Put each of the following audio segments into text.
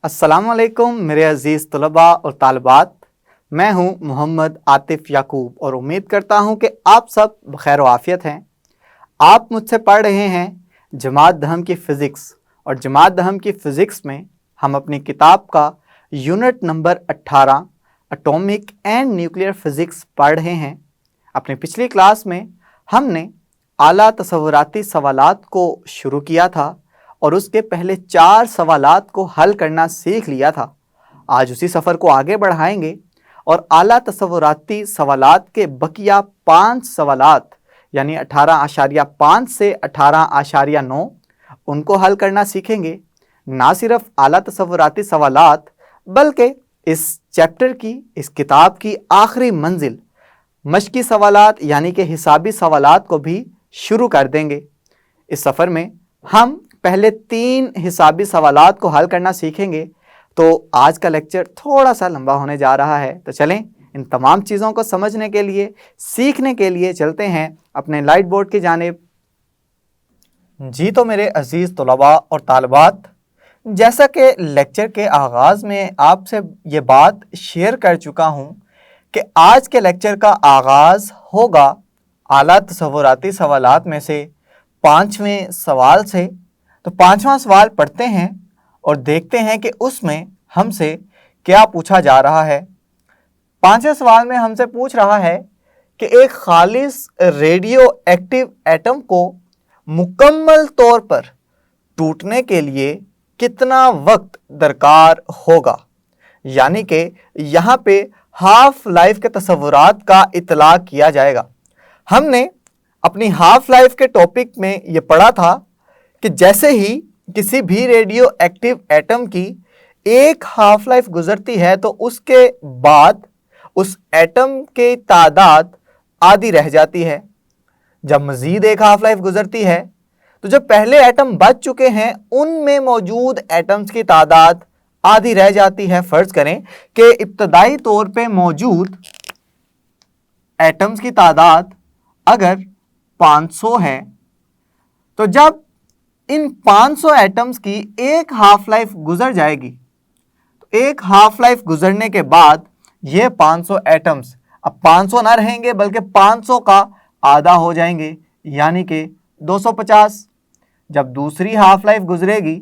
अस्सलामुअलैकुम मेरे अज़ीज़ तलबा और तालिबात। मैं हूं मोहम्मद आतिफ़ याकूब और उम्मीद करता हूं कि आप सब बखैर व आफ़ियत हैं। आप मुझसे पढ़ रहे हैं जमात दहम की फ़िज़िक्स और जमात दहम की फ़िज़िक्स में हम अपनी किताब का unit number 18 atomic and nuclear physics पढ़ रहे हैं। अपनी पिछली क्लास में हमने आला तसव्वुराती सवालात को शुरू किया था और उसके पहले 4 सवालात को हल करना सीख लिया था। आज उसी सफ़र को आगे बढ़ाएंगे और आला तसव्वुराती सवालात के बकिया 5 सवालात यानी 18.5 से 18.9 उनको हल करना सीखेंगे। ना सिर्फ आला तसव्वुराती सवालात बल्कि इस चैप्टर की, इस किताब की आखिरी मंजिल मश्की सवालात यानी कि हिसाबी सवालात को भी शुरू कर देंगे। इस सफ़र में हम पहले 3 हिसाबी सवालात को हल करना सीखेंगे, तो आज का लेक्चर थोड़ा सा लंबा होने जा रहा है। तो चलें इन तमाम चीज़ों को समझने के लिए, सीखने के लिए चलते हैं अपने लाइट बोर्ड की जानिब। जी तो मेरे अज़ीज़ तलबा और तालिबात, जैसा कि लेक्चर के आगाज़ में आपसे ये बात शेयर कर चुका हूँ कि आज के लेक्चर का आगाज़ होगा आला तसव्वुराती सवालात में से 5वें सवाल से। तो 5वां सवाल पढ़ते हैं और देखते हैं कि उसमें हमसे क्या पूछा जा रहा है। 5वें सवाल में हमसे पूछ रहा है कि एक खालिस रेडियो एक्टिव एटम को मुकम्मल तौर पर टूटने के लिए कितना वक्त दरकार होगा। यानी कि यहाँ पे हाफ लाइफ के तसव्वुरात का इतलाक़ किया जाएगा। हमने अपनी हाफ लाइफ के टॉपिक में ये पढ़ा था कि जैसे ही किसी भी रेडियो एक्टिव एटम की एक हाफ लाइफ गुजरती है तो उसके बाद उस एटम की तादाद आधी रह जाती है। जब मज़ीद एक हाफ लाइफ गुजरती है तो जो पहले एटम बच चुके हैं उनमें मौजूद एटम्स की तादाद आधी रह जाती है। फ़र्ज़ करें कि इब्तदाई तौर पे मौजूद एटम्स की तादाद अगर 500 है, तो जब इन 500 एटम्स की एक हाफ लाइफ गुजर जाएगी तो एक हाफ लाइफ गुजरने के बाद ये 500 एटम्स अब 500 ना रहेंगे बल्कि 500 का आधा हो जाएंगे यानी कि 250। जब दूसरी हाफ लाइफ गुजरेगी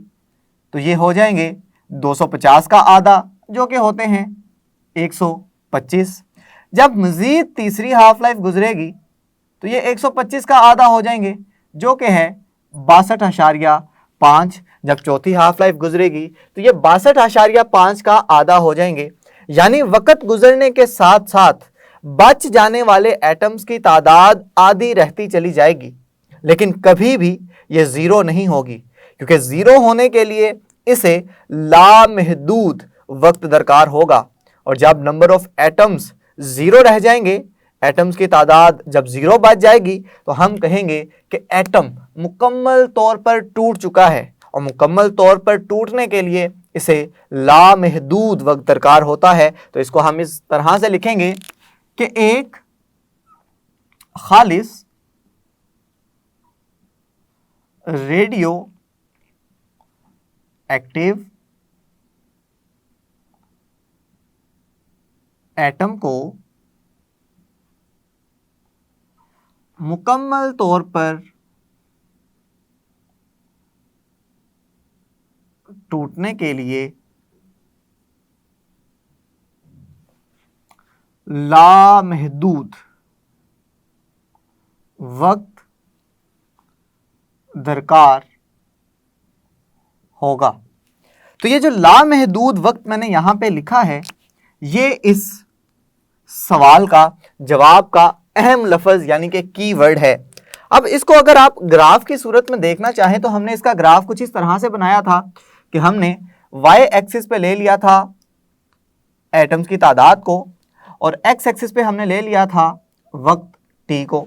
तो ये हो जाएंगे 250 का आधा जो कि होते हैं 125। जब मज़ीद तीसरी हाफ लाइफ गुजरेगी तो ये 125 का आधा हो जाएंगे जो कि है 62.5। जब चौथी हाफ लाइफ गुजरेगी तो ये 62.5 का आधा हो जाएंगे। यानी वक़्त गुजरने के साथ साथ बच जाने वाले एटम्स की तादाद आधी रहती चली जाएगी, लेकिन कभी भी ये ज़ीरो नहीं होगी, क्योंकि ज़ीरो होने के लिए इसे लामहदूद वक्त दरकार होगा। और जब नंबर ऑफ एटम्स ज़ीरो रह जाएंगे, एटम्स की तादाद जब ज़ीरो बच जाएगी तो हम कहेंगे कि एटम मुकम्मल तौर पर टूट चुका है। और मुकम्मल तौर पर टूटने के लिए इसे लामहदूद वक्त दरकार होता है। तो इसको हम इस तरह से लिखेंगे कि एक खालिस रेडियो एक्टिव एटम को मुकम्मल तौर पर टूटने के लिए लामहदूद वक्त दरकार होगा। तो ये जो लामहदूद वक्त मैंने यहाँ पे लिखा है, ये इस सवाल का जवाब का अहम लफ्ज़ यानी कि कीवर्ड है। अब इसको अगर आप ग्राफ की सूरत में देखना चाहें तो हमने इसका ग्राफ कुछ इस तरह से बनाया था कि हमने वाई एक्सिस पे ले लिया था एटम्स की तादाद को और एक्स एक्सिस पे हमने ले लिया था वक्त टी को।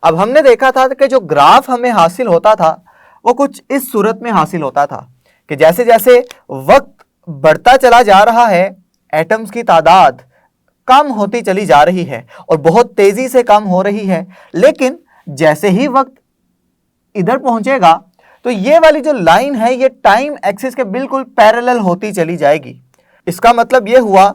अब हमने देखा था कि जो ग्राफ हमें हासिल होता था वो कुछ इस सूरत में हासिल होता था कि जैसे जैसे वक्त बढ़ता चला जा रहा है एटम्स की तादाद कम होती चली जा रही है और बहुत तेज़ी से कम हो रही है। लेकिन जैसे ही वक्त इधर पहुंचेगा तो ये वाली जो लाइन है ये टाइम एक्सिस के बिल्कुल पैरेलल होती चली जाएगी। इसका मतलब ये हुआ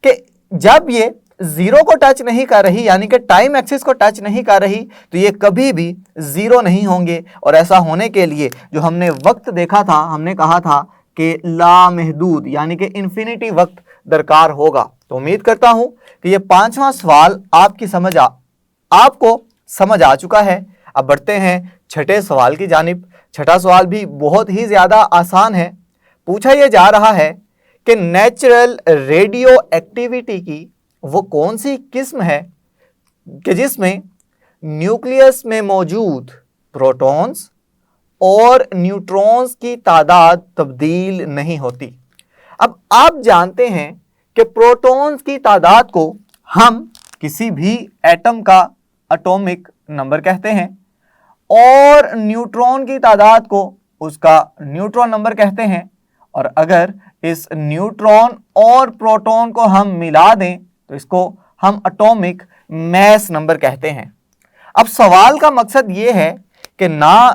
कि जब ये जीरो को टच नहीं कर रही, यानी कि टाइम एक्सिस को टच नहीं कर रही, तो ये कभी भी जीरो नहीं होंगे। और ऐसा होने के लिए जो हमने वक्त देखा था, हमने कहा था कि लामहदूद यानी कि इन्फिनिटी वक्त दरकार होगा। तो उम्मीद करता हूं कि ये पांचवा सवाल आपको समझ आ चुका है। अब बढ़ते हैं छठे सवाल की जानिब। छठा सवाल भी बहुत ही ज्यादा आसान है। पूछा यह जा रहा है कि नेचुरल रेडियो एक्टिविटी की वो कौन सी किस्म है कि जिसमें न्यूक्लियस में मौजूद प्रोटॉन्स और न्यूट्रॉन्स की तादाद तब्दील नहीं होती। अब आप जानते हैं कि प्रोटॉन्स की तादाद को हम किसी भी एटम का एटॉमिक नंबर कहते हैं और न्यूट्रॉन की तादाद को उसका न्यूट्रॉन नंबर कहते हैं। और अगर इस न्यूट्रॉन और प्रोटॉन को हम मिला दें तो इसको हम एटॉमिक मास नंबर कहते हैं। अब सवाल का मकसद ये है कि ना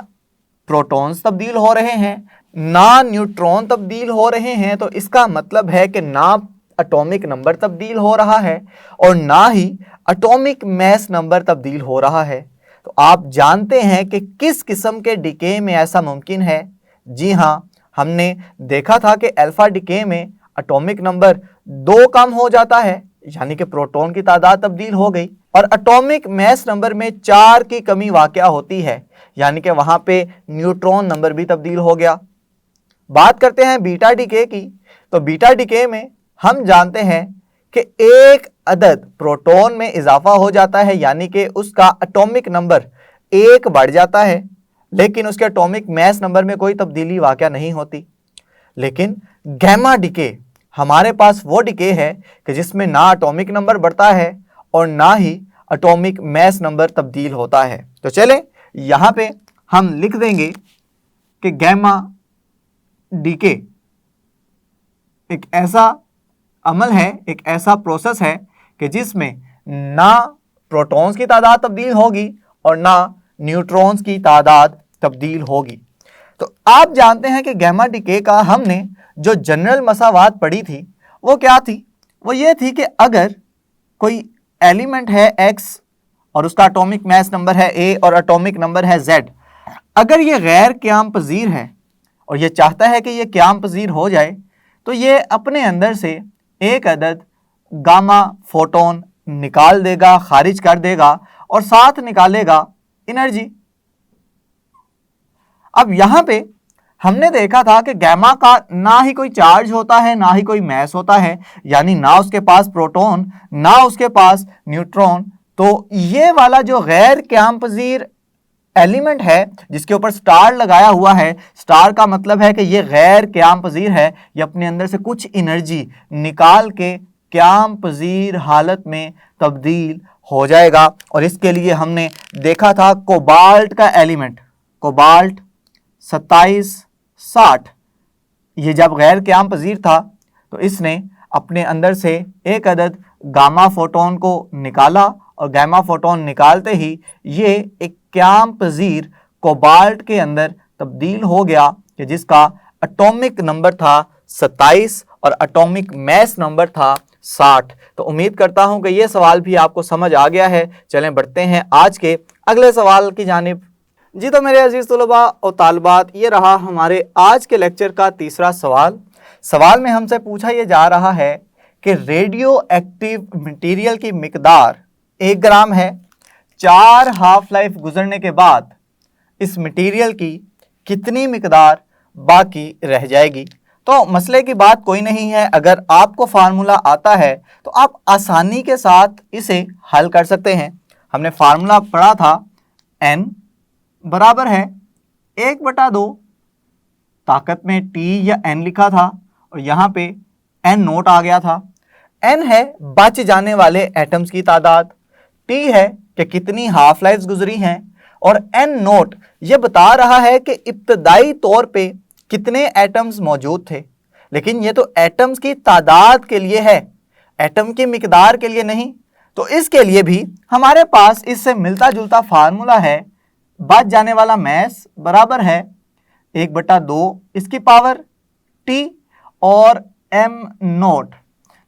प्रोटॉन्स तब्दील हो रहे हैं ना न्यूट्रॉन तब्दील हो रहे हैं, तो इसका मतलब है कि ना एटॉमिक नंबर तब्दील हो रहा है और ना ही एटॉमिक मास नंबर तब्दील हो रहा है। तो आप जानते हैं कि किस किस्म के डिके में ऐसा मुमकिन है। जी हाँ, हमने देखा था कि अल्फा डिके में एटॉमिक नंबर 2 कम हो जाता है, यानी कि प्रोटॉन की तादाद तब्दील हो गई, और एटॉमिक मास नंबर में 4 की कमी वाक़या होती है, यानी कि वहां पे न्यूट्रॉन नंबर भी तब्दील हो गया। बात करते हैं बीटा डिके की। तो बीटा डिके में हम जानते हैं कि एक अदद प्रोटॉन में इजाफा हो जाता है, यानी कि उसका एटॉमिक नंबर 1 बढ़ जाता है, लेकिन उसके एटॉमिक मास नंबर में कोई तब्दीली वाक़या नहीं होती। लेकिन गैमा डिके, हमारे पास वो डिके है कि जिसमें ना एटॉमिक नंबर बढ़ता है और ना ही एटॉमिक मास नंबर तब्दील होता है। तो चलें यहाँ पे हम लिख देंगे कि गैमा डिके एक ऐसा अमल है, एक ऐसा प्रोसेस है कि जिसमें ना प्रोटॉन्स की तादाद तब्दील होगी और ना न्यूट्रॉन्स की तादाद तब्दील होगी। तो आप जानते हैं कि गैमा डिके का हमने जो जनरल मसावात पढ़ी थी वो क्या थी? वो ये थी कि अगर कोई एलिमेंट है X और उसका एटॉमिक मास नंबर है A और एटॉमिक नंबर है Z, अगर ये गैर क़याम पज़ीर है और ये चाहता है कि ये क़याम पज़ीर हो जाए, तो ये अपने अंदर से एक अदद गामा फोटोन निकाल देगा, खारिज कर देगा और साथ निकालेगा एनर्जी। अब यहाँ पे हमने देखा था कि गैमा का ना ही कोई चार्ज होता है ना ही कोई मास होता है, यानी ना उसके पास प्रोटॉन ना उसके पास न्यूट्रॉन। तो ये वाला जो गैर क़याम पज़ीर एलिमेंट है जिसके ऊपर स्टार लगाया हुआ है, स्टार का मतलब है कि ये गैर क़याम पज़ीर है, ये अपने अंदर से कुछ एनर्जी निकाल के क़याम पज़ीर हालत में तब्दील हो जाएगा। और इसके लिए हमने देखा था कोबाल्ट का एलिमेंट, कोबाल्ट 2760, ये जब गैर क़याम पज़ीर था तो इसने अपने अंदर से एक अदद गामा फोटोन को निकाला और गामा फोटोन निकालते ही ये एक क़याम पज़ीर कोबाल्ट के अंदर तब्दील हो गया कि जिसका एटॉमिक नंबर था 27 और एटॉमिक मास नंबर था 60। तो उम्मीद करता हूं कि ये सवाल भी आपको समझ आ गया है। चलें बढ़ते हैं आज के अगले सवाल की जानिब। जी तो मेरे अजीज़ तलबा और तालिबात, ये रहा हमारे आज के लेक्चर का तीसरा सवाल। सवाल में हमसे पूछा यह जा रहा है कि रेडियो एक्टिव मटीरियल की मिकदार 1 ग्राम है। 4 हाफ लाइफ गुजरने के बाद इस मटीरियल की कितनी मिकदार बाकी रह जाएगी? तो मसले की बात कोई नहीं है, अगर आपको फार्मूला आता है तो आप आसानी के साथ इसे हल कर सकते हैं। हमने फार्मूला पढ़ा था, n बराबर है 1/2, ताकत में T या n लिखा था और यहाँ पे n नोट आ गया था। n है बच जाने वाले एटम्स की तादाद, T है कि कितनी हाफ लाइफ गुजरी हैं, और n नोट ये बता रहा है कि इब्तदाई तौर पे कितने एटम्स मौजूद थे। लेकिन ये तो एटम्स की तादाद के लिए है, एटम की मिकदार के लिए नहीं। तो इसके लिए भी हमारे पास इससे मिलता जुलता फार्मूला है, बच जाने वाला मास बराबर है 1/2 इसकी पावर t और m नोट।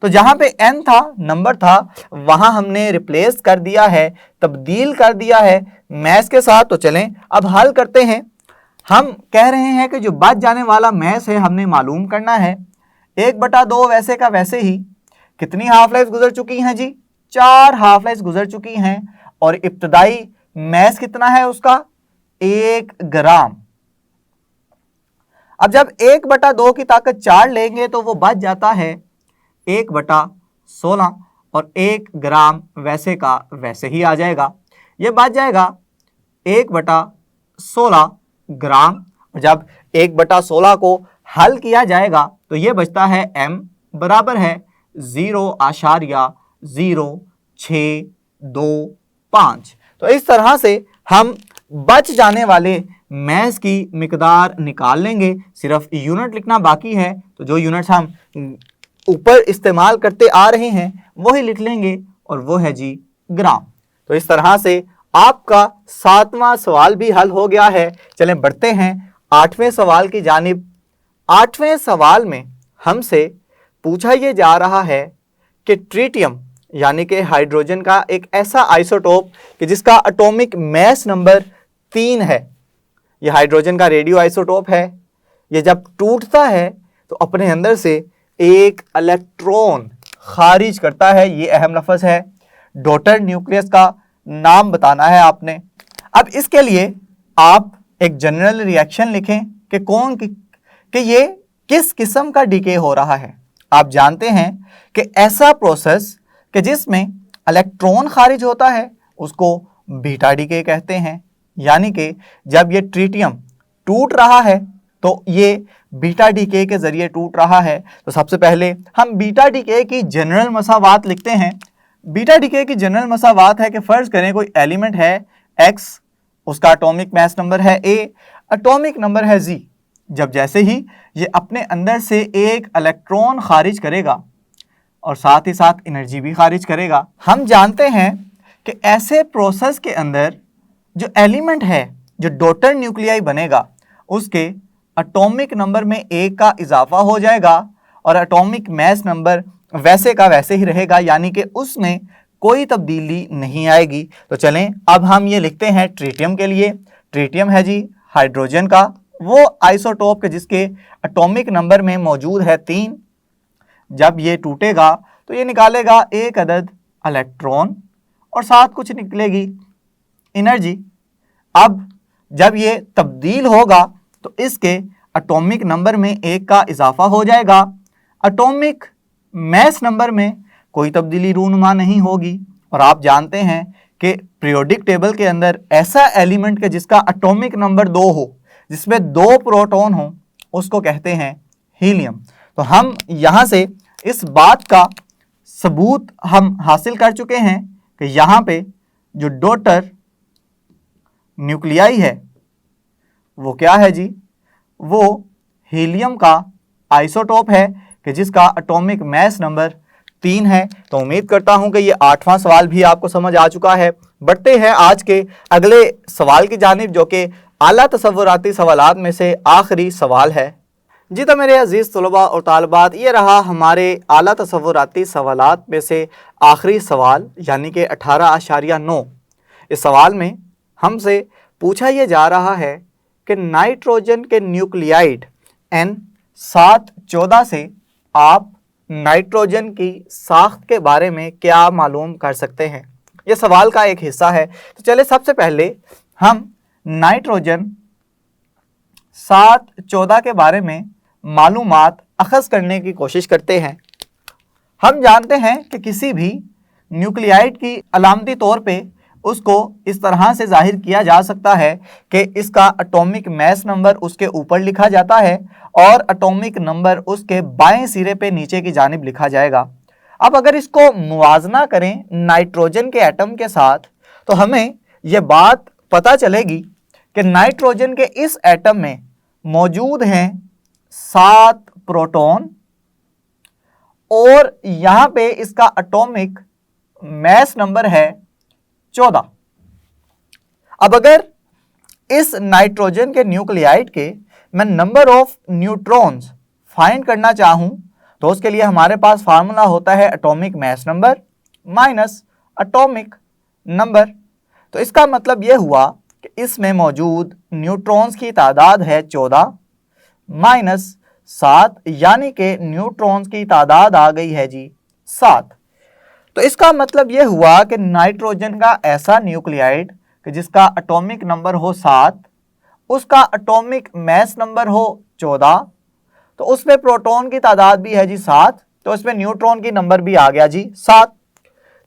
तो जहां पे n था, नंबर था, वहां हमने रिप्लेस कर दिया है, तब्दील कर दिया है मैस के साथ। तो चलें अब हल करते हैं। हम कह रहे हैं कि जो बच जाने वाला मैस है हमने मालूम करना है। 1/2 वैसे का वैसे ही कितनी हाफ लाइफ गुजर चुकी हैं जी? 4 हाफ लाइफ गुजर चुकी हैं। और इब्तदाई मैस कितना है उसका? 1 ग्राम। अब जब 1/2 की ताकत 4 लेंगे तो वो बच जाता है 1/16 और 1 ग्राम वैसे का वैसे ही आ जाएगा। ये बच जाएगा 1/16 ग्राम। जब 1/16 को हल किया जाएगा तो ये बचता है m बराबर है 0.0625। तो इस तरह से हम बच जाने वाले मैस की मिकदार निकाल लेंगे। सिर्फ यूनिट लिखना बाकी है, तो जो यूनिट्स हम ऊपर इस्तेमाल करते आ रहे हैं वही लिख लेंगे और वो है जी ग्राम। तो इस तरह से आपका 7वां सवाल भी हल हो गया है। चलें बढ़ते हैं 8वें सवाल की जानिब। 8वें सवाल में हमसे पूछा यह जा रहा है कि ट्रिटियम यानी कि हाइड्रोजन का एक ऐसा आइसोटोप कि जिसका एटॉमिक मास नंबर 3 है। यह हाइड्रोजन का रेडियो आइसोटोप है। यह जब टूटता है तो अपने अंदर से एक इलेक्ट्रॉन खारिज करता है। ये अहम लफ्ज़ है। डॉटर न्यूक्लियस का नाम बताना है आपने। अब इसके लिए आप एक जनरल रिएक्शन लिखें कि ये किस किस्म का डीके हो रहा है। आप जानते हैं कि ऐसा प्रोसेस कि जिसमें इलेक्ट्रॉन खारिज होता है उसको बीटा डीके कहते हैं। यानी कि जब ये ट्रिटियम टूट रहा है तो ये बीटा डीके के जरिए टूट रहा है। तो सबसे पहले हम बीटा डीके की जनरल मसावात लिखते हैं। बीटा डीके की जनरल मसावात है कि फर्ज करें कोई एलिमेंट है x, उसका एटॉमिक मास नंबर है a, एटॉमिक नंबर है z। जब जैसे ही ये अपने अंदर से एक इलेक्ट्रॉन खारिज करेगा और साथ ही साथ एनर्जी भी खारिज करेगा। हम जानते हैं कि ऐसे प्रोसेस के अंदर जो एलिमेंट है, जो डॉटर न्यूक्लियाई बनेगा, उसके एटॉमिक नंबर में 1 का इजाफा हो जाएगा और एटॉमिक मास नंबर वैसे का वैसे ही रहेगा, यानी कि उसमें कोई तब्दीली नहीं आएगी। तो चलें अब हम ये लिखते हैं ट्रिटियम के लिए। ट्रिटियम है जी हाइड्रोजन का वो आइसोटोप के जिसके एटॉमिक नंबर में मौजूद है 3। जब ये टूटेगा तो ये निकालेगा एक अदद इलेक्ट्रॉन और साथ कुछ निकलेगी एनर्जी। अब जब ये तब्दील होगा तो इसके एटॉमिक नंबर में 1 का इजाफा हो जाएगा। एटॉमिक मास नंबर में कोई तब्दीली रूनुमा नहीं होगी। और आप जानते हैं कि पीरियोडिक टेबल के अंदर ऐसा एलिमेंट के जिसका एटॉमिक नंबर 2 हो, जिसमें 2 प्रोटॉन हो, उसको कहते हैं हीलियम। तो हम यहाँ से इस बात का सबूत हम हासिल कर चुके हैं कि यहाँ पे जो डॉटर न्यूक्लियाई है वो क्या है जी? वो हीलियम का आइसोटोप है कि जिसका एटॉमिक मास नंबर 3 है। तो उम्मीद करता हूं कि ये 8वां सवाल भी आपको समझ आ चुका है। बढ़ते हैं आज के अगले सवाल की जानिब, जो कि आला तसव्वुराती सवालात में से आखिरी सवाल है। जी तो मेरे अजीज़ तलबा और तालिबात, ये रहा हमारे आला तसव्वुराती सवालात में से आखिरी सवाल, यानी कि 18.9। इस सवाल में हमसे पूछा यह जा रहा है कि नाइट्रोजन के न्यूक्लियाइड N714 से आप नाइट्रोजन की साख्त के बारे में क्या मालूम कर सकते हैं। यह सवाल का एक हिस्सा है। तो चले सबसे पहले हम नाइट्रोजन 714 के बारे में मालूमात अखज़ करने की कोशिश करते हैं। हम जानते हैं कि किसी भी न्यूक्लियाइड की अलामती तौर पे उसको इस तरह से जाहिर किया जा सकता है कि इसका एटॉमिक मास नंबर उसके ऊपर लिखा जाता है और एटॉमिक नंबर उसके बाएं सिरे पे नीचे की जानिब लिखा जाएगा। अब अगर इसको मुवाजना करें नाइट्रोजन के एटम के साथ तो हमें यह बात पता चलेगी कि नाइट्रोजन के इस एटम में मौजूद हैं 7 प्रोटॉन और यहाँ पे इसका एटॉमिक मास नंबर है 14। अब अगर इस नाइट्रोजन के न्यूक्लियाइड के मैं नंबर ऑफ न्यूट्रॉन्स फाइंड करना चाहूं तो उसके लिए हमारे पास फार्मूला होता है atomic mass number minus atomic number. तो इसका मतलब यह हुआ कि इसमें मौजूद न्यूट्रॉन्स की तादाद है 14 माइनस 7, यानी कि न्यूट्रॉन्स की तादाद आ गई है जी 7। तो इसका मतलब यह हुआ कि नाइट्रोजन का ऐसा न्यूक्लियाइड कि जिसका एटॉमिक नंबर हो 7, उसका एटॉमिक मास नंबर हो 14, तो उसमें प्रोटॉन की तादाद भी है जी 7, तो इसमें न्यूट्रॉन की नंबर भी आ गया जी 7।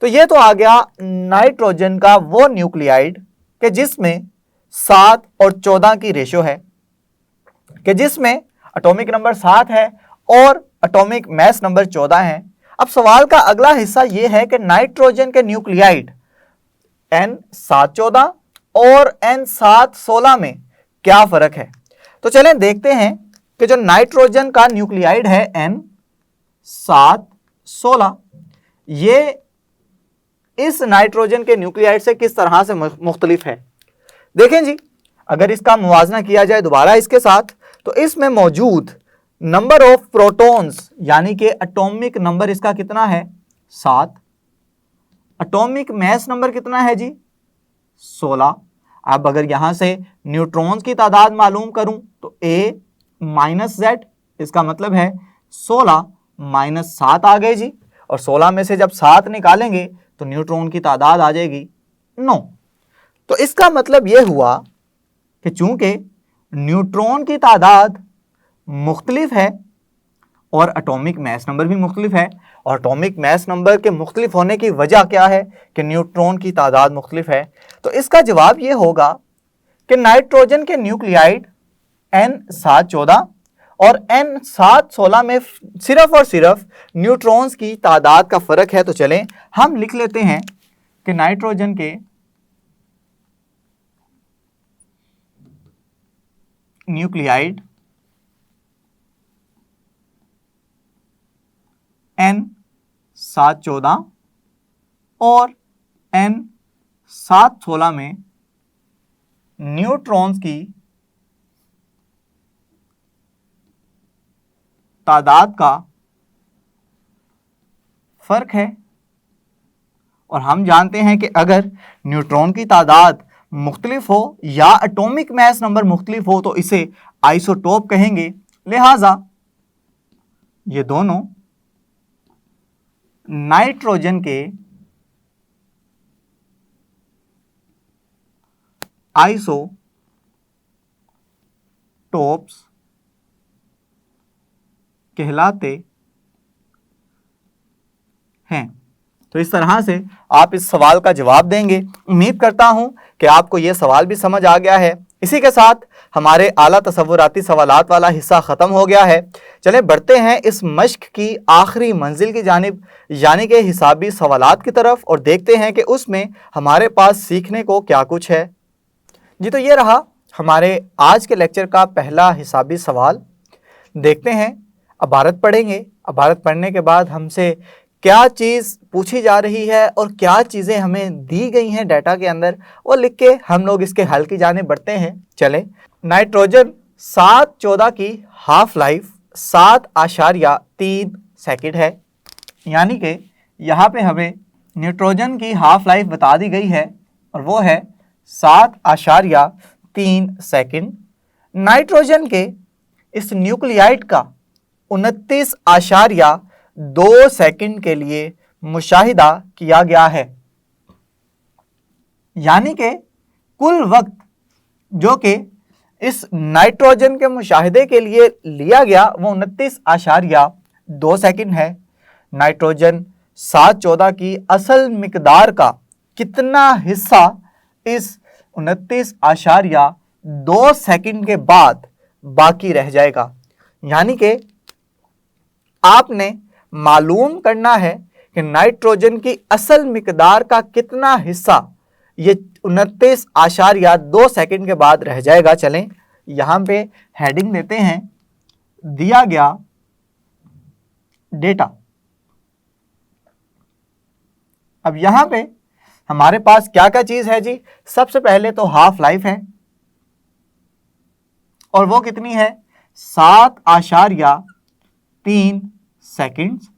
तो ये तो आ गया नाइट्रोजन का वो न्यूक्लियाइड कि जिसमें 7 और 14 की रेशो है, कि जिसमें एटॉमिक नंबर 7 है और एटॉमिक मास नंबर 14 है। अब सवाल का अगला हिस्सा यह है कि नाइट्रोजन के न्यूक्लियाइड N714 और N716 में क्या फर्क है। तो चलें देखते हैं कि जो नाइट्रोजन का न्यूक्लियाइड है N716, ये इस नाइट्रोजन के न्यूक्लियाइड से किस तरह से मुख्तलिफ है। देखें जी, अगर इसका मुवाजना किया जाए दोबारा इसके साथ, तो इसमें मौजूद नंबर ऑफ प्रोटॉन्स यानी कि एटॉमिक नंबर इसका कितना है 7, एटॉमिक मास नंबर कितना है जी 16। अब अगर यहां से न्यूट्रॉन्स की तादाद मालूम करूं तो A माइनस Z, इसका मतलब है 16 माइनस 7 आ गए जी, और 16 में से जब 7 निकालेंगे तो न्यूट्रॉन की तादाद आ जाएगी 9। तो इसका मतलब यह हुआ कि चूंकि न्यूट्रॉन की तादाद मुख्तलिफ है और एटॉमिक मास नंबर भी मुख्तलिफ है, और एटॉमिक मास नंबर के मुख्तलिफ होने की वजह क्या है कि न्यूट्रॉन की तादाद मुख्तलिफ है, तो इसका जवाब यह होगा कि नाइट्रोजन के न्यूक्लियाइड N714 और N716 में सिर्फ और सिर्फ न्यूट्रॉन्स की तादाद का फर्क है। तो चलें हम लिख लेते हैं कि नाइट्रोजन के न्यूक्लियाइड N714 और N716 में न्यूट्रॉन्स की तादाद का फर्क है। और हम जानते हैं कि अगर न्यूट्रॉन की तादाद मुख्तलिफ हो या एटॉमिक मास नंबर मुख्तलिफ हो तो इसे आइसोटोप कहेंगे। लिहाजा ये दोनों नाइट्रोजन के आइसोटोप्स कहलाते हैं। तो इस तरह से आप इस सवाल का जवाब देंगे। उम्मीद करता हूं कि आपको यह सवाल भी समझ आ गया है। इसी के साथ हमारे आला तसव्वुराती सवालात वाला हिस्सा ख़त्म हो गया है। चलें बढ़ते हैं इस मश्क की आखिरी मंजिल की जानिब, यानी कि हिसाबी सवालात की तरफ, और देखते हैं कि उसमें हमारे पास सीखने को क्या कुछ है। जी, तो ये रहा हमारे आज के लेक्चर का पहला हिसाबी सवाल। देखते हैं, इबारत पढ़ेंगे। इबारत पढ़ने के बाद हमसे क्या चीज़ पूछी जा रही है और क्या चीज़ें हमें दी गई हैं डाटा के अंदर, वो लिख के हम लोग इसके हल की जाने बढ़ते हैं। चलें, नाइट्रोजन 714 की हाफ लाइफ 7.3 सेकंड है, यानी कि यहाँ पे हमें नाइट्रोजन की हाफ लाइफ बता दी गई है और वो है 7.3 सेकंड। नाइट्रोजन के इस न्यूक्लियाइड का 29.2 सेकंड के लिए मुशाहिदा किया गया है, यानी कि कुल वक्त जो कि इस नाइट्रोजन के मुशाहिदे के लिए लिया गया वो 29.2 सेकंड है। नाइट्रोजन 714 की असल मिकदार का कितना हिस्सा इस 29.2 सेकंड के बाद बाकी रह जाएगा, यानी कि आपने मालूम करना है कि नाइट्रोजन की असल मिकदार का कितना हिस्सा ये 29.2 सेकंड के बाद रह जाएगा। चलें यहाँ पे हेडिंग देते हैं, दिया गया डेटा। अब यहाँ पे हमारे पास क्या क्या चीज़ है जी। सबसे पहले तो हाफ लाइफ है, और वो कितनी है 7.3 सेकंड्स।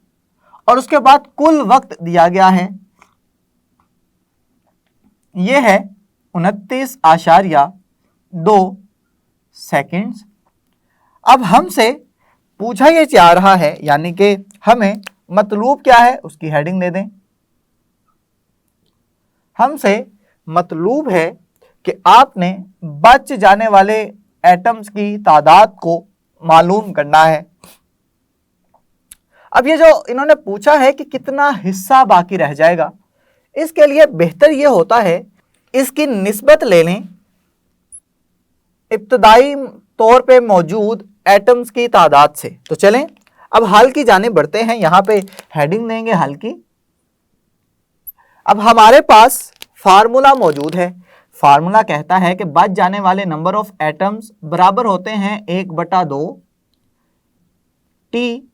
और उसके बाद कुल वक्त दिया गया है, ये है 29.2 सेकंड्स। अब हमसे पूछा ये जा रहा है, यानी कि हमें मतलूब क्या है उसकी हेडिंग दे दें। हमसे मतलूब है कि आपने बच जाने वाले एटम्स की तादाद को मालूम करना है। अब ये जो इन्होंने पूछा है कि कितना हिस्सा बाकी रह जाएगा, इसके लिए बेहतर ये होता है इसकी निस्बत ले लें इब्तदाई तौर पे मौजूद एटम्स की तादाद से। तो चलें अब हल की जानिब बढ़ते हैं। यहां पे हेडिंग देंगे हल की। अब हमारे पास फार्मूला मौजूद है। फार्मूला कहता है कि बच जाने वाले नंबर ऑफ एटम्स बराबर होते हैं 1/2 टी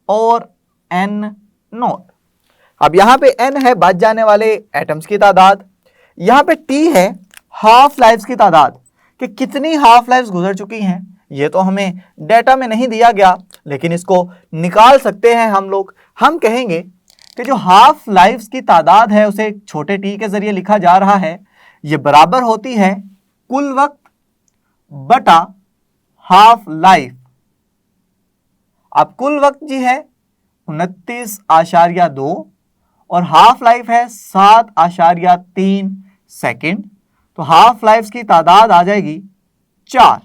और n नॉट। अब यहां पे n है बच जाने वाले एटम्स की तादाद, यहां पे t है हाफ लाइफ्स की तादाद कि कितनी हाफ लाइफ्स गुजर चुकी हैं। ये तो हमें डेटा में नहीं दिया गया, लेकिन इसको निकाल सकते हैं हम लोग। हम कहेंगे कि जो हाफ लाइफ्स की तादाद है उसे छोटे t के जरिए लिखा जा रहा है, ये बराबर होती है कुल वक्त बटा हाफ लाइफ। अब कुल वक्त जी है 29.2 और हाफ लाइफ है 7.3 सेकंड। तो हाफ लाइफ की तादाद आ जाएगी 4।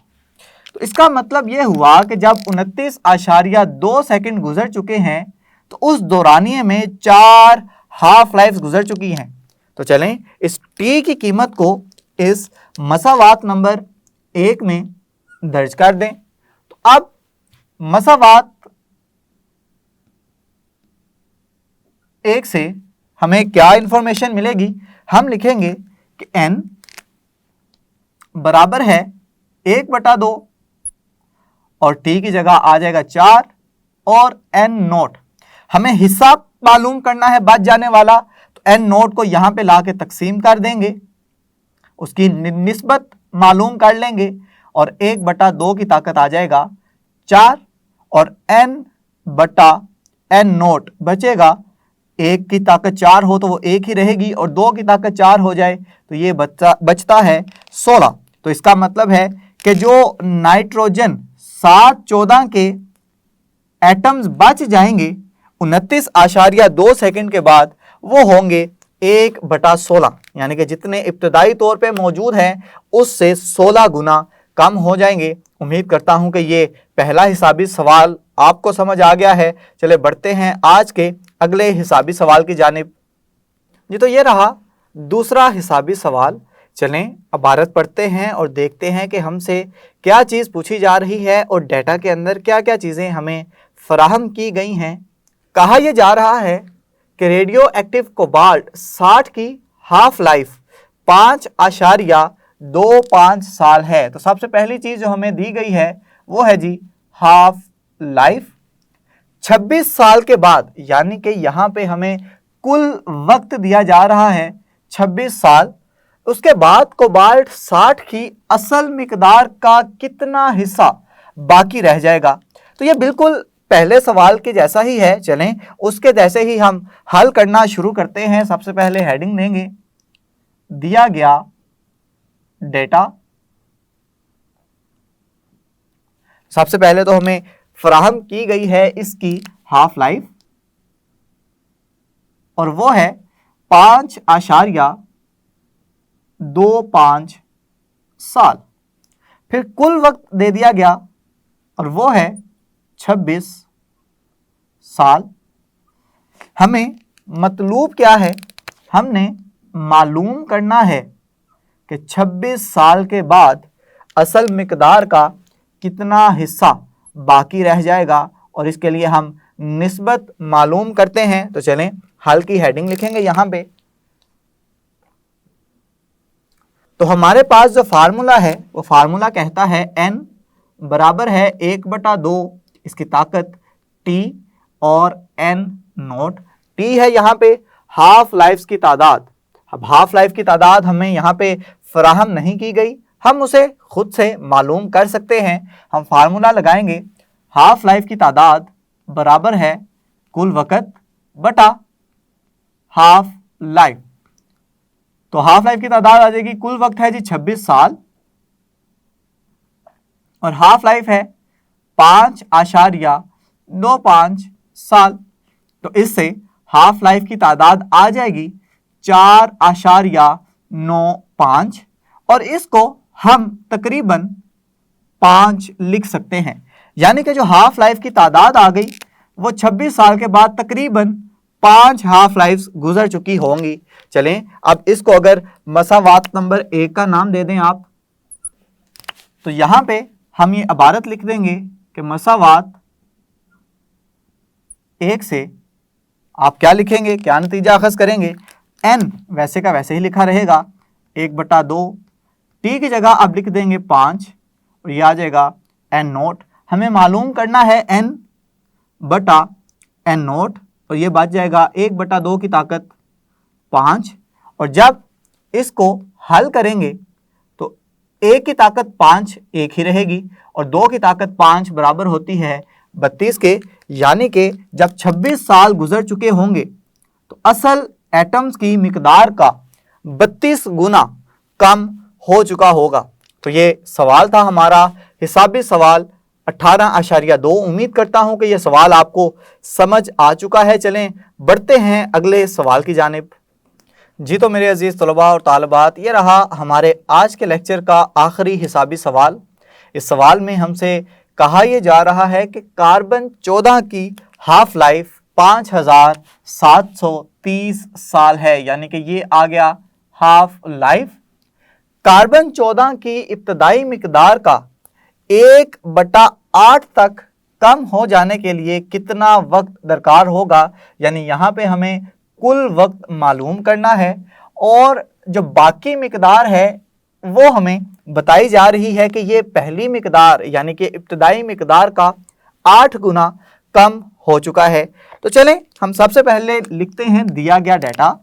तो इसका मतलब यह हुआ कि जब 29.2 सेकंड गुजर चुके हैं तो उस दौरानिये में 4 हाफ लाइफ गुजर चुकी हैं। तो चलें इस टी की कीमत को इस मसावात नंबर 1 में दर्ज कर दें। तो अब मसावात 1 से हमें क्या इंफॉर्मेशन मिलेगी, हम लिखेंगे कि n बराबर है 1/2 और t की जगह आ जाएगा 4 और n नोट। हमें हिस्सा मालूम करना है बच जाने वाला, तो n नोट को यहां पे ला के तकसीम कर देंगे, उसकी निस्बत मालूम कर लेंगे और 1/2 की ताकत आ जाएगा 4 और n/n नोट बचेगा। 1 की ताकत 4 हो तो वो 1 ही रहेगी और 2 की ताकत 4 हो जाए तो ये बचता है 16। तो इसका मतलब है कि जो नाइट्रोजन 714 के एटम्स बच जाएंगे 29.2 सेकंड के बाद, वो होंगे 1/16, यानी कि जितने इब्तदाई तौर पे मौजूद हैं उससे 16 गुना कम हो जाएंगे। उम्मीद करता हूं कि ये पहला हिसाबी सवाल आपको समझ आ गया है। चले बढ़ते हैं आज के अगले हिसाबी सवाल की जानिब। जी तो ये रहा दूसरा हिसाबी सवाल। चलें अब भारत पढ़ते हैं और देखते हैं कि हमसे क्या चीज़ पूछी जा रही है और डेटा के अंदर क्या क्या चीज़ें हमें फराहम की गई हैं। कहा यह जा रहा है कि रेडियो एक्टिव कोबाल्ट 60 की हाफ लाइफ 5.25 साल है। तो सबसे पहली चीज़ जो हमें दी गई है वो है जी हाफ लाइफ। 26 साल के बाद, यानी कि यहाँ पे हमें कुल वक्त दिया जा रहा है 26 साल। उसके बाद कोबाल्ट 60 की असल मिकदार का कितना हिस्सा बाकी रह जाएगा। तो ये बिल्कुल पहले सवाल के जैसा ही है। चलें उसके जैसे ही हम हल करना शुरू करते हैं। सबसे पहले हेडिंग देंगे दिया गया डेटा। सबसे पहले तो हमें फराहम की गई है इसकी हाफ लाइफ और वो है 5.25 साल। फिर कुल वक्त दे दिया गया और वो है 26 साल। हमें मतलूब क्या है, हमने मालूम करना है कि 26 साल के बाद असल मिकदार का कितना हिस्सा बाकी रह जाएगा और इसके लिए हम निस्बत मालूम करते हैं। तो चलें हल की हेडिंग लिखेंगे यहाँ पे। तो हमारे पास जो फार्मूला है वो फार्मूला कहता है n बराबर है 1/2 इसकी ताकत t और n नोट। t है यहाँ पे हाफ लाइफ की तादाद। अब हाफ लाइफ की तादाद हमें यहाँ पे फराहम नहीं की गई, हम उसे खुद से मालूम कर सकते हैं। हम फार्मूला लगाएंगे, हाफ लाइफ की तादाद बराबर है कुल वक़्त बटा हाफ लाइफ। तो हाफ लाइफ की तादाद आ जाएगी, कुल वक्त है जी 26 साल और हाफ लाइफ है 5.95 साल। तो इससे हाफ लाइफ की तादाद आ जाएगी 4.95 और इसको हम तकरीबन 5 लिख सकते हैं। यानी कि जो हाफ लाइफ की तादाद आ गई वो 26 साल के बाद तकरीबन 5 हाफ लाइफ गुजर चुकी होंगी। चलें अब इसको अगर मसावात नंबर 1 का नाम दे दें आप, तो यहां पे हम ये इबारत लिख देंगे कि मसावात 1 से आप क्या लिखेंगे, क्या नतीजा अखज़ करेंगे, n वैसे का वैसे ही लिखा रहेगा 1/2, t की जगह आप लिख देंगे 5 और ये आ जाएगा n नोट। हमें मालूम करना है n बटा n नोट और ये बच जाएगा 1/2 की ताकत 5। और जब इसको हल करेंगे तो 1 की ताकत 5 एक ही रहेगी और 2 की ताकत 5 बराबर होती है 32 के। यानी कि जब 26 साल गुजर चुके होंगे तो असल एटम्स की मिकदार का 32 गुना कम हो चुका होगा। तो ये सवाल था हमारा हिसाबी सवाल 18.2। उम्मीद करता हूं कि यह सवाल आपको समझ आ चुका है। चलें बढ़ते हैं अगले सवाल की जानिब। जी तो मेरे अजीज़ तलबा और तालिबात, ये रहा हमारे आज के लेक्चर का आखिरी हिसाबी सवाल। इस सवाल में हमसे कहा यह जा रहा है कि कार्बन 14 की हाफ लाइफ 5730 साल है, यानी कि ये आ गया हाफ लाइफ। कार्बन 14 की इब्तदाई मिकदार का 1/8 तक कम हो जाने के लिए कितना वक्त दरकार होगा, यानी यहाँ पे हमें कुल वक्त मालूम करना है और जो बाकी मिकदार है वो हमें बताई जा रही है कि ये पहली मिकदार यानी कि इब्तदाई मिकदार का 8 गुना कम हो चुका है। तो चलें हम सबसे पहले लिखते हैं दिया गया डाटा।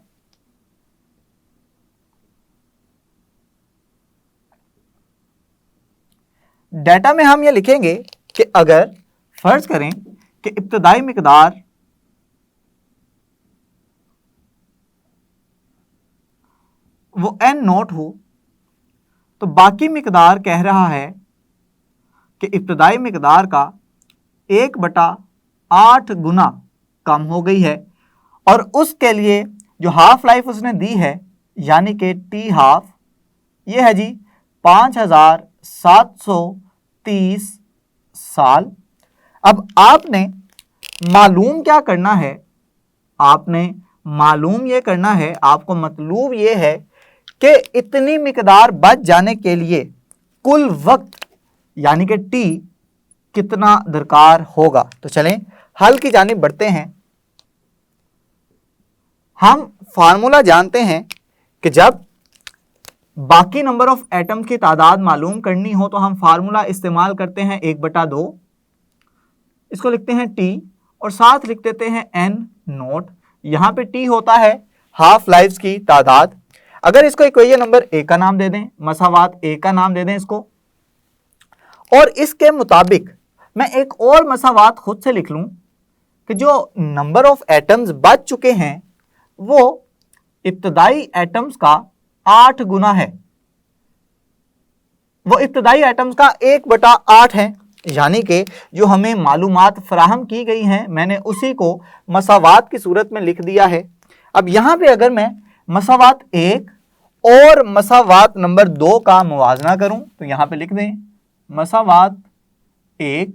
डाटा में हम ये लिखेंगे कि अगर फर्ज करें कि इब्तदाई मिकदार वो n नोट हो तो बाकी मिकदार कह रहा है कि इब्तदाई मिकदार का 1/8 गुना कम हो गई है और उसके लिए जो हाफ लाइफ उसने दी है यानी कि टी हाफ ये है जी 5730 साल। अब आपने मालूम क्या करना है, आपने मालूम ये करना है, आपको मतलूब ये है कि इतनी मिकदार बच जाने के लिए कुल वक्त यानी कि टी कितना दरकार होगा। तो चलें हल की जानिब बढ़ते हैं। हम फार्मूला जानते हैं कि जब बाकी नंबर ऑफ एटम की तादाद मालूम करनी हो तो हम फार्मूला इस्तेमाल करते हैं 1/2, इसको लिखते हैं टी और साथ लिख देते हैं n नोट। यहां पे टी होता है हाफ लाइफ्स की तादाद। अगर इसको इक्वेशन नंबर 1 का नाम दे दें, मसावात 1 का नाम दे दें इसको, और इसके मुताबिक मैं एक और मसावात खुद से लिख लूं कि जो नंबर ऑफ एटम्स बच चुके हैं वो इब्तदाई एटम्स का 8 गुना है, वो इब्तदाई एटम्स का 1/8 है। यानी कि जो हमें मालूमात फराहम की गई हैं मैंने उसी को मसावात की सूरत में लिख दिया है। अब यहां पे अगर मैं मसावात 1 और मसावात नंबर 2 का मुवाजना करूं तो यहां पे लिख दें मसावात 1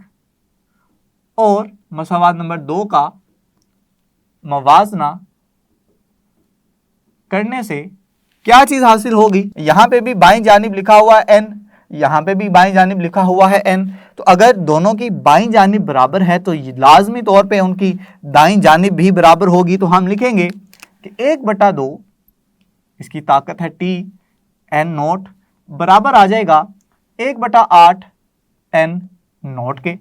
और मसावात नंबर 2 का मवाजना करने से क्या चीज हासिल होगी। यहां पे भी बाईं जानिब लिखा हुआ है n, यहां पे भी बाईं जानिब लिखा हुआ है n। तो अगर दोनों की बाईं जानिब बराबर है तो लाजमी तौर पे उनकी दाईं जानिब भी बराबर होगी। तो हम लिखेंगे कि 1/2 इसकी ताकत है टी n नोट बराबर आ जाएगा 1/8 n नोट के।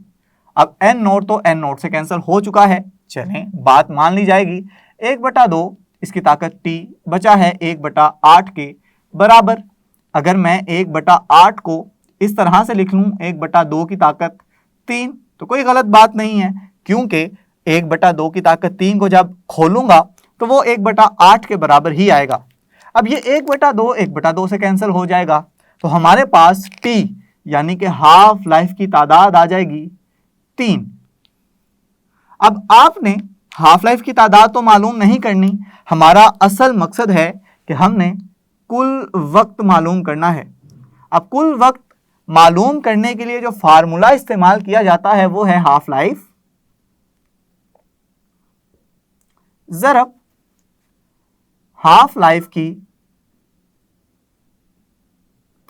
अब n नोट तो n नोट से कैंसिल हो चुका है, चलें बात मान ली जाएगी। 1/2 इसकी ताकत t बचा है 1/8 के बराबर। अगर मैं 1/8 को इस तरह से लिख लूं 1/2 की ताकत 3, तो कोई गलत बात नहीं है, क्योंकि 1/2 की ताकत 3 को जब खोलूंगा तो वो 1/8 के बराबर ही आएगा। अब ये 1/2 से कैंसिल हो जाएगा, तो हमारे पास t यानी कि हाफ लाइफ की तादाद आ जाएगी 3। अब आपने हाफ लाइफ की तादाद तो मालूम नहीं करनी, हमारा असल मकसद है कि हमने कुल वक्त मालूम करना है। अब कुल वक्त मालूम करने के लिए जो फार्मूला इस्तेमाल किया जाता है वो है हाफ लाइफ ज़रब हाफ लाइफ की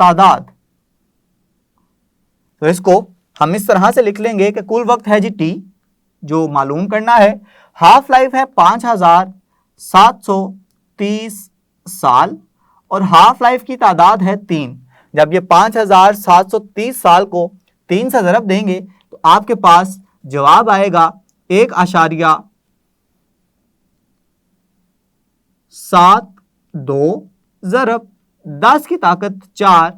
तादाद। तो इसको हम इस तरह से लिख लेंगे कि कुल वक्त है जी टी, जो मालूम करना है, हाफ लाइफ है 5730 साल और हाफ लाइफ की तादाद है 3। जब ये 5730 साल को 3 से ज़रब देंगे तो आपके पास जवाब आएगा 1.72 ज़रब 10 की ताकत 4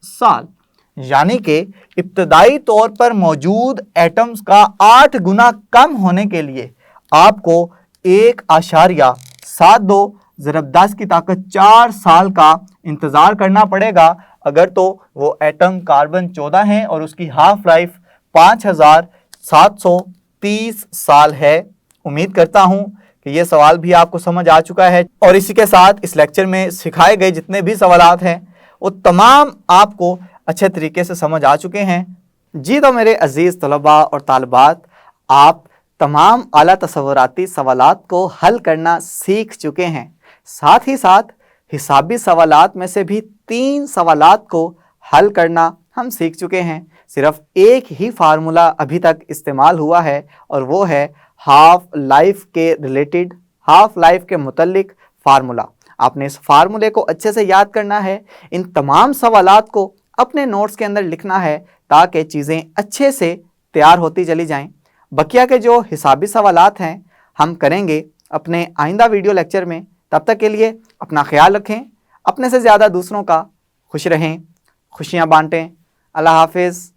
साल, यानी कि इब्तदाई तौर पर मौजूद एटम्स का 8 गुना कम होने के लिए आपको 1.72 ज़रब 10 की ताकत 4 साल का इंतज़ार करना पड़ेगा। अगर तो वो एटम कार्बन 14 है और उसकी हाफ लाइफ 5730 साल है। उम्मीद करता हूँ कि ये सवाल भी आपको समझ आ चुका है और इसी के साथ इस लेक्चर में सिखाए गए जितने भी सवालात हैं वो तमाम आपको अच्छे तरीके से समझ आ चुके हैं। जी तो मेरे अजीज़ तलबा और तालिबात, आप तमाम आला तसव्वुराती सवालात को हल करना सीख चुके हैं। साथ ही साथ हिसाबी सवालात में से भी 3 सवालात को हल करना हम सीख चुके हैं। सिर्फ एक ही फार्मूला अभी तक इस्तेमाल हुआ है और वो है हाफ लाइफ के रिलेटेड, हाफ लाइफ के मुतल्लिक फार्मूला। आपने इस फार्मूले को अच्छे से याद करना है, इन तमाम सवालात को अपने नोट्स के अंदर लिखना है ताकि चीज़ें अच्छे से तैयार होती चली जाएं। बकिया के जो हिसाबी सवालात हैं हम करेंगे अपने आइंदा वीडियो लेक्चर में। तब तक के लिए अपना ख्याल रखें, अपने से ज़्यादा दूसरों का खुश रहें, खुशियाँ बांटें। अल्लाह हाफिज़।